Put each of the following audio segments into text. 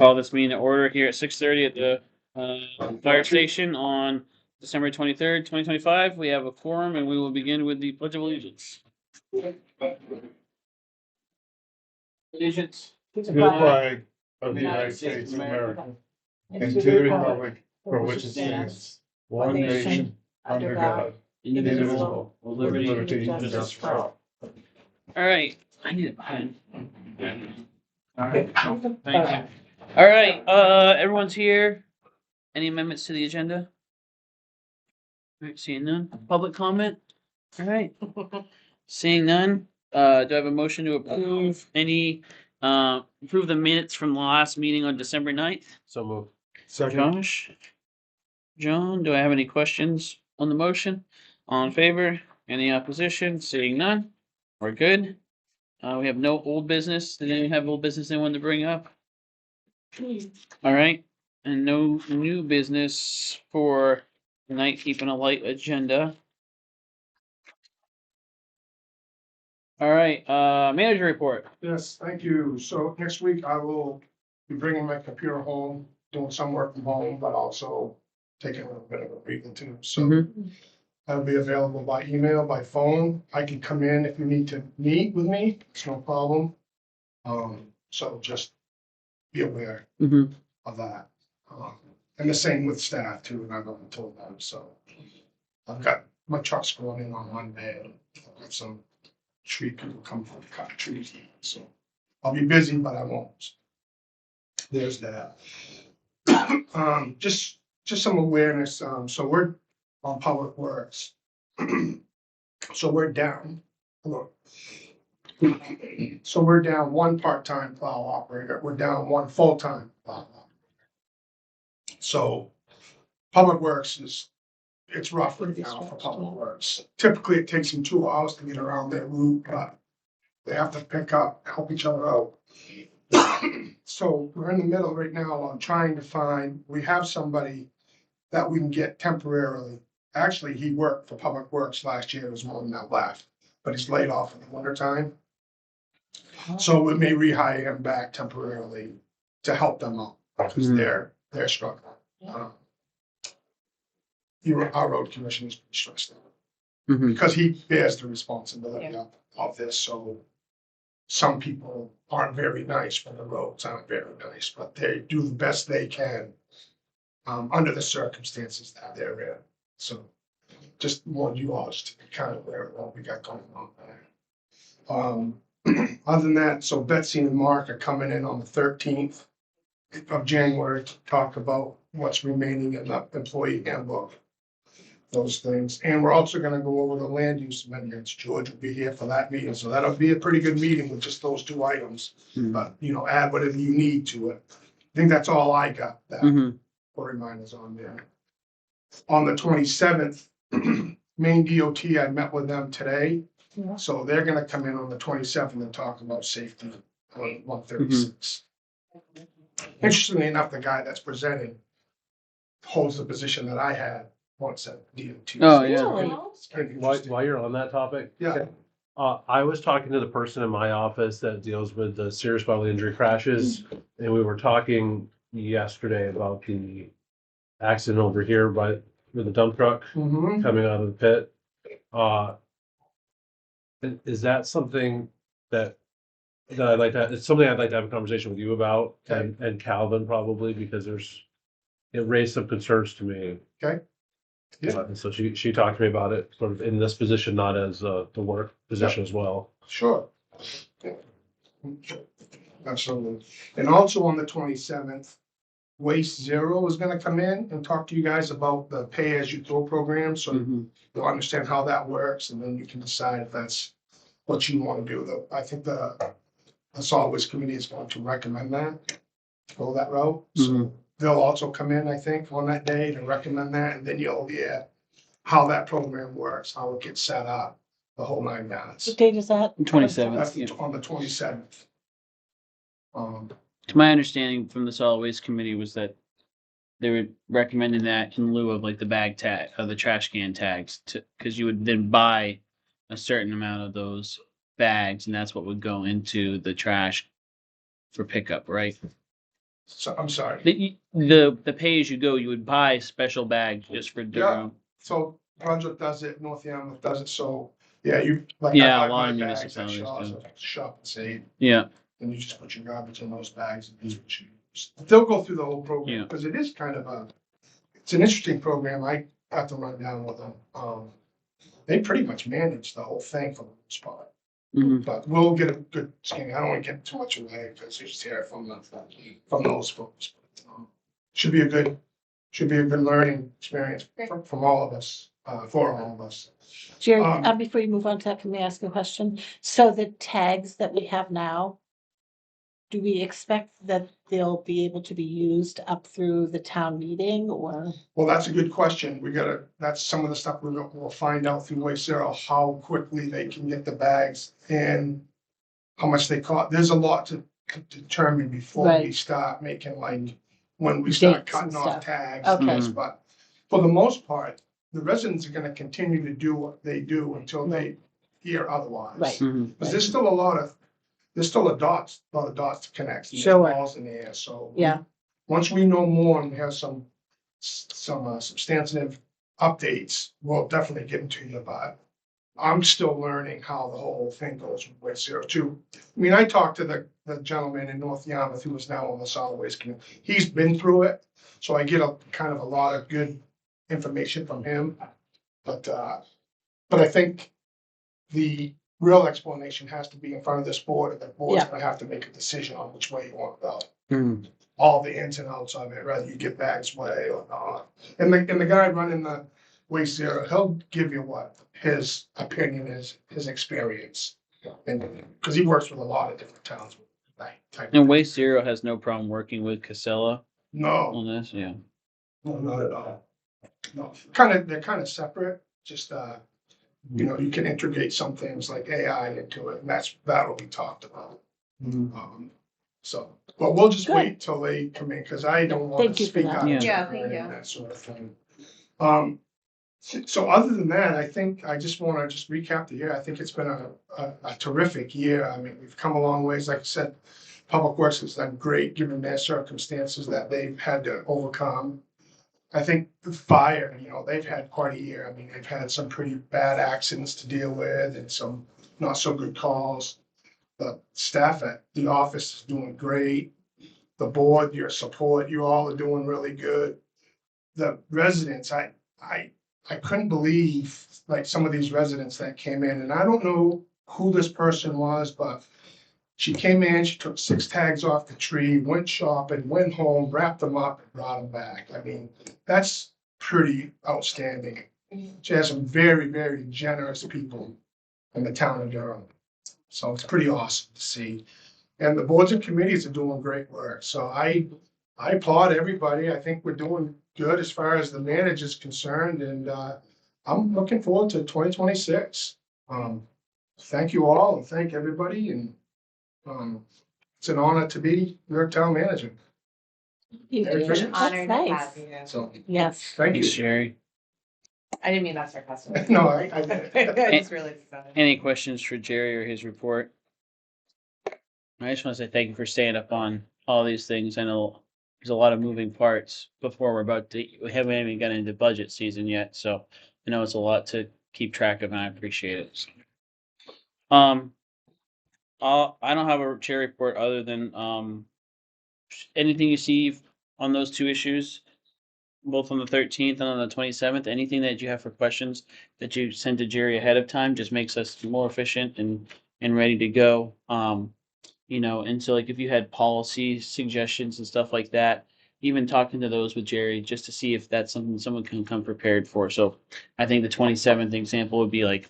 Call this meeting to order here at 6:30 at the fire station on December 23rd, 2025. We have a quorum and we will begin with the Pledge of Allegiance. Allegiance To the flag of the United States of America and to the republic for which it stands, one nation, under God, indivisible, with liberty and justice for all. All right. I need a pen. All right. Thank you. All right. Everyone's here. Any amendments to the agenda? All right, seeing none. Public comment? All right. Seeing none. Do I have a motion to approve approve the minutes from the last meeting on December 9th? So move. Josh? John, do I have any questions on the motion? All in favor? Any opposition? Seeing none? We're good. We have no old business. Did anyone have old business they wanted to bring up? All right. And no new business for tonight, keeping a light agenda. All right, manager report. Yes, thank you. So next week I will be bringing my computer home, doing some work from home, but also taking a little bit of a breathing too. So Mhm. I'll be available by email, by phone. I can come in if you need to meet with me. It's no problem. So just be aware Mm-hmm. of that. And the same with staff too, and I've already told them. So I've got my truck's going in on Monday. I've got some tree people come from cut trees. So I'll be busy, but I won't. There's that. Just some awareness. So we're on Public Works. So we're down. Look. So we're down one part-time plow operator. We're down one full-time plow operator. So Public Works it's rough right now for Public Works. Typically, it takes them 2 hours to get around their route, but they have to pick up, help each other out. So we're in the middle right now on trying to find, we have somebody that we can get temporarily. Actually, he worked for Public Works last year, was one that left, but he's laid off in the wintertime. So we may rehire him back temporarily to help them out, because they're struggling. Our road commission is stressed out. Mm-hmm. Because he bears the responsibility of this, so some people aren't very nice when the roads aren't very nice, but they do the best they can under the circumstances that they're in. So just want you all to be kind of aware of what we got going on there. Other than that, so Betsy and Mark are coming in on the 13th of January to talk about what's remaining in the employee handbook. Those things, and we're also gonna go over the land use amendments. George will be here for that meeting, so that'll be a pretty good meeting with just those 2 items. But, add whatever you need to it. I think that's all I got, that for reminders on there. On the 27th, Maine DOT, I met with them today. Yeah. So they're gonna come in on the 27th and talk about safety on 136. Interestingly enough, the guy that's presenting holds the position that I had once at DOT. Oh, yeah. While you're on that topic. Yeah. I was talking to the person in my office that deals with the serious bodily injury crashes, and we were talking yesterday about the accident over here with the dump truck coming out of the pit. Is that something that I'd like to, it's something I'd like to have a conversation with you about, and Calvin probably, because it raised some concerns to me. Okay. Yeah. And so she talked to me about it sort of in this position, not as the work position as well. Sure. Yeah. Absolutely. And also on the 27th, Waste Zero is gonna come in and talk to you guys about the pay-as-you-throw program, so you'll understand how that works, and then you can decide if that's what you wanna do, though. I think the solid waste committee is going to recommend that, go that route. So they'll also come in, I think, on that day to recommend that, and then you'll hear how that program works, how it gets set up, the whole 9 yards. What date is that? 27th. That's on the 27th. To my understanding from the solid waste committee was that they were recommending that in lieu of like the bag tag, the trash can tags, because you would then buy a certain amount of those bags, and that's what would go into the trash for pickup, right? So, I'm sorry. The pay as you go, you would buy special bags just for their Yeah. own. So Brunswick does it, North Yarmouth does it, so, yeah, you, like, Yeah, I a buy lot my of bags at municipalities do. Shop and Save, Yeah, and you just put your garbage in those bags and these what you use. They'll go through the whole program, Yeah. because it is kind of it's an interesting program, I have to run down with them. They pretty much manage the whole thing for the most part. mhm, But we'll get a good skinny. I don't want to get too much away because you just hear it from those folks. But, should be a good learning experience from all of us, for all of us. Jerry, Um, before you move on to that, can we ask a question? So the tags that we have now, do we expect that they'll be able to be used up through the town meeting or? Well, that's a good question. That's some of the stuff we'll find out through Waste Zero, how quickly they can get the bags and how much they cost. There's a lot to determine before we Right. start making, like, when we start Dates and cutting off stuff. tags. Okay. Yes, but for the most part, the residents are gonna continue to do what they do until they hear otherwise. Right. mhm. Because there's still a lot of dots to connect. and Sure. Balls in the air, so. Yeah. Once we know more and have some substantive updates, we'll definitely get into you, but I'm still learning how the whole thing goes with Waste Zero too. I mean, I talked to the gentleman in North Yarmouth who is now on the solid waste committee. He's been through it, so I get a kind of a lot of good information from him. But I think the real explanation has to be in front of this board, and the board's Yeah. gonna have to make a decision on which way you want to go. Mhm. All the ins and outs of it, whether you get bags way or not. And the guy running the Waste Zero, he'll give you what his opinion is, his experience. And, because he works with a lot of different towns. with that type of And thing. Waste Zero has no problem working with Casella No, on this, yeah. no, not at all. No, they're kind of separate, just, you can integrate some things like AI into it, and that'll be talked about. So, but we'll just Good. wait till they come in, because I don't want Thank to you for speak that. out of Yeah. Yeah, turn thank you. and that sort of thing. So other than that, I think I just want to just recap the year. I think it's been a terrific year. I mean, we've come a long ways. Like I said, Public Works has done great given their circumstances that they've had to overcome. I think the fire, they've had quite a year. I mean, they've had some pretty bad accidents to deal with and some not so good calls. The staff at the office is doing great. The board, your support, you all are doing really good. The residents, I couldn't believe like some of these residents that came in, and I don't know who this person was, but she came in, she took 6 tags off the tree, went shopping, went home, wrapped them up, and brought them back. I mean, that's pretty outstanding. She has some very, very generous people in the town of Durham. So it's pretty awesome to see. And the boards and committees are doing great work. So I applaud everybody. I think we're doing good as far as the manager is concerned, and I'm looking forward to 2026. Thank you all, and thank everybody, and it's an honor to be your town manager. You Merry do. Christmas. That's Honored to nice. have you. So, Yes. thank Thanks, you. Jerry. I didn't mean that sarcastically. No, I get it. I just really excited. Any questions for Jerry or his report? I just want to say thank you for staying up on all these things. I know there's a lot of moving parts before we haven't even gotten into budget season yet, so I know it's a lot to keep track of and I appreciate it. I don't have a chair report other than, anything you see on those 2 issues, both on the 13th and on the 27th, anything that you have for questions that you send to Jerry ahead of time just makes us more efficient and ready to go. And so like if you had policy suggestions and stuff like that, even talking to those with Jerry just to see if that's something someone can come prepared for. So I think the 27th example would be like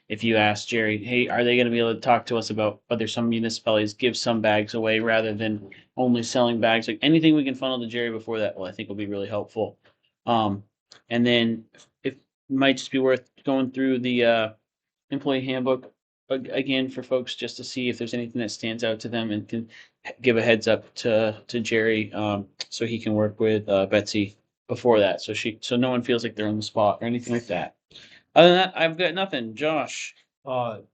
if you ask Jerry, hey, are they going to be able to talk to us about whether some municipalities give some bags away rather than only selling bags? Like anything we can funnel to Jerry before that, well, I think will be really helpful. And then it might just be worth going through the employee handbook again for folks just to see if there's anything that stands out to them and can give a heads up to Jerry so he can work with Betsy before that so no one feels like they're on the spot or anything like that. Other than that, I've got nothing. Josh, So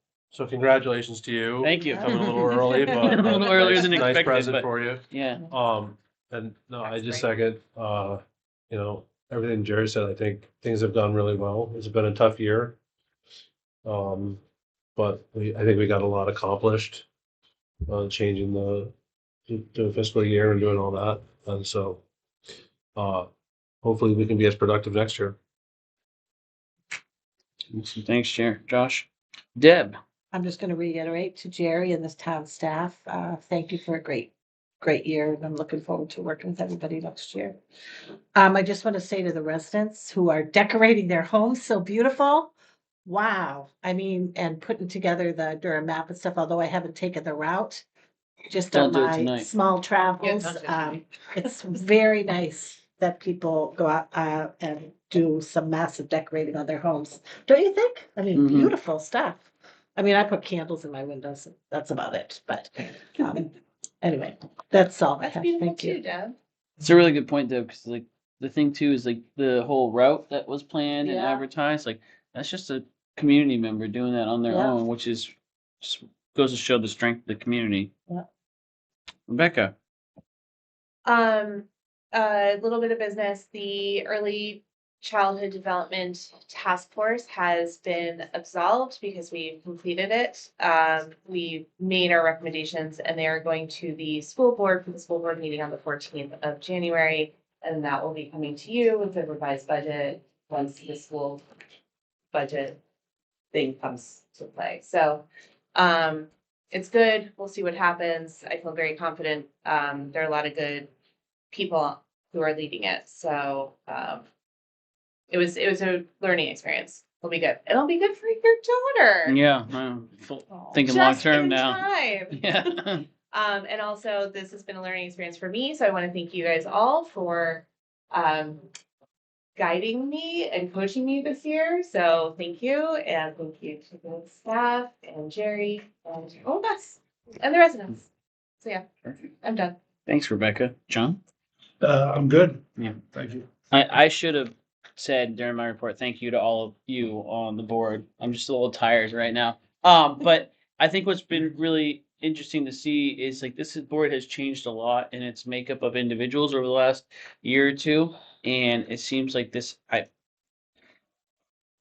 congratulations to you. thank you. Coming a little early, but A little earlier than nice expected, present but- for you. Yeah. And no, I That's just great. second, you know, everything Jerry said. I think things have gone really well. It's been a tough year. Um, but I think we got a lot accomplished, changing the fiscal year and doing all that. And so, uh, hopefully we can be as productive next year. Awesome. Thanks, Chair. Josh? Deb? I'm just gonna reiterate to Jerry and this town staff, thank you for a great year, and I'm looking forward to working with everybody next year. I just want to say to the residents who are decorating their homes so beautiful, wow, I mean, and putting together the Durham map and stuff, although I haven't taken the route, just Don't on do it my tonight. small travels, don't do it tonight. it's very nice that people go out, and do some massive decorating on their homes. Don't you think? I mean, Mhm. beautiful stuff. I mean, I put candles in my windows, and that's about it, but, anyway, that's all I That's have. beautiful Thank you. too, Deb. It's a really good point, though, because like the thing too is like the whole route that was planned and Yeah. advertised, like that's just a community member doing that on their Yeah. own, which is just goes to show the strength of the community. Yeah. Rebecca? A little bit of business. The Early Childhood Development Task Force has been absolved because we completed it. We made our recommendations and they are going to the school board for the school board meeting on the 14th of January. And that will be coming to you with the revised budget once the school budget thing comes to play. So, it's good. We'll see what happens. I feel very confident. There are a lot of good people who are leading it. So, it was a learning experience. It'll be good. It'll be good for your daughter. Yeah, I'm thinking long Just term in now. time. Yeah. And also this has been a learning experience for me. So I want to thank you guys all for guiding me and coaching me this year. So thank you. And thank you to the staff and Jerry and all of us and the residents. So yeah, I'm done. Thanks, Rebecca. John? I'm good. Yeah. Thank you. I should have said during my report, thank you to all of you on the board. I'm just a little tired right now. But I think what's been really interesting to see is like board has changed a lot in its makeup of individuals over the last year or two. And it seems like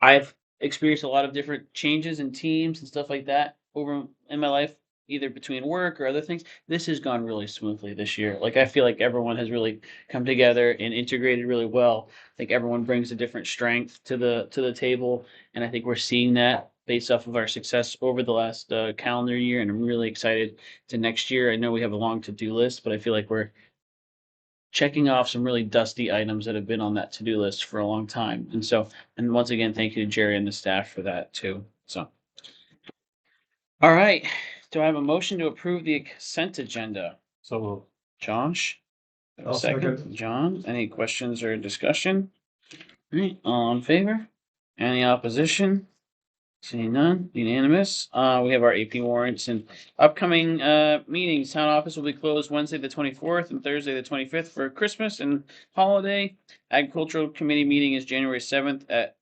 I've experienced a lot of different changes in teams and stuff like that over in my life, either between work or other things. This has gone really smoothly this year. Like I feel like everyone has really come together and integrated really well. I think everyone brings a different strength to the table, and I think we're seeing that based off of our success over the last calendar year. And I'm really excited to next year. I know we have a long to-do list, but I feel like we're checking off some really dusty items that have been on that to-do list for a long time. And so, and once again, thank you to Jerry and the staff for that too. So, all right. Do I have a motion to approve the consent agenda? So Josh? I'll second. John, any questions or discussion? All right, all in favor? Any opposition? Seeing none, unanimous. We have our AP warrants and upcoming meetings. Town office will be closed Wednesday the 24th and Thursday the 25th for Christmas and holiday. Agricultural committee meeting is January 7th at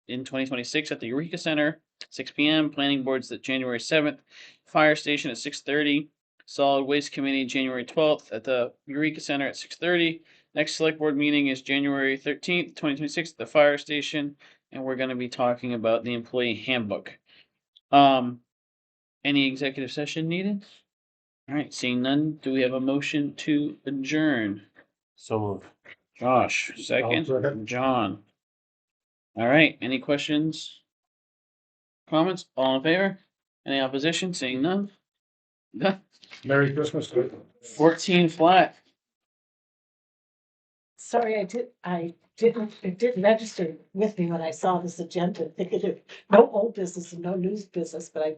in 2026 at the Eureka Center, 6 p.m. Planning board's at January 7th. Fire station at 6:30. Solid Waste Committee January 12th at the Eureka Center at 6:30. Next select board meeting is January 13th, 2026 at the fire station. And we're gonna be talking about the employee handbook. Any executive session needed? All right, seeing none, do we have a motion to adjourn? so moved. Josh, second. second. John. All right, any questions? Comments? All in favor? Any opposition? Seeing none? Done. Merry Christmas. 14 flat. Sorry, it didn't register with me when I saw this agenda, thinking of no old business and no news business, but I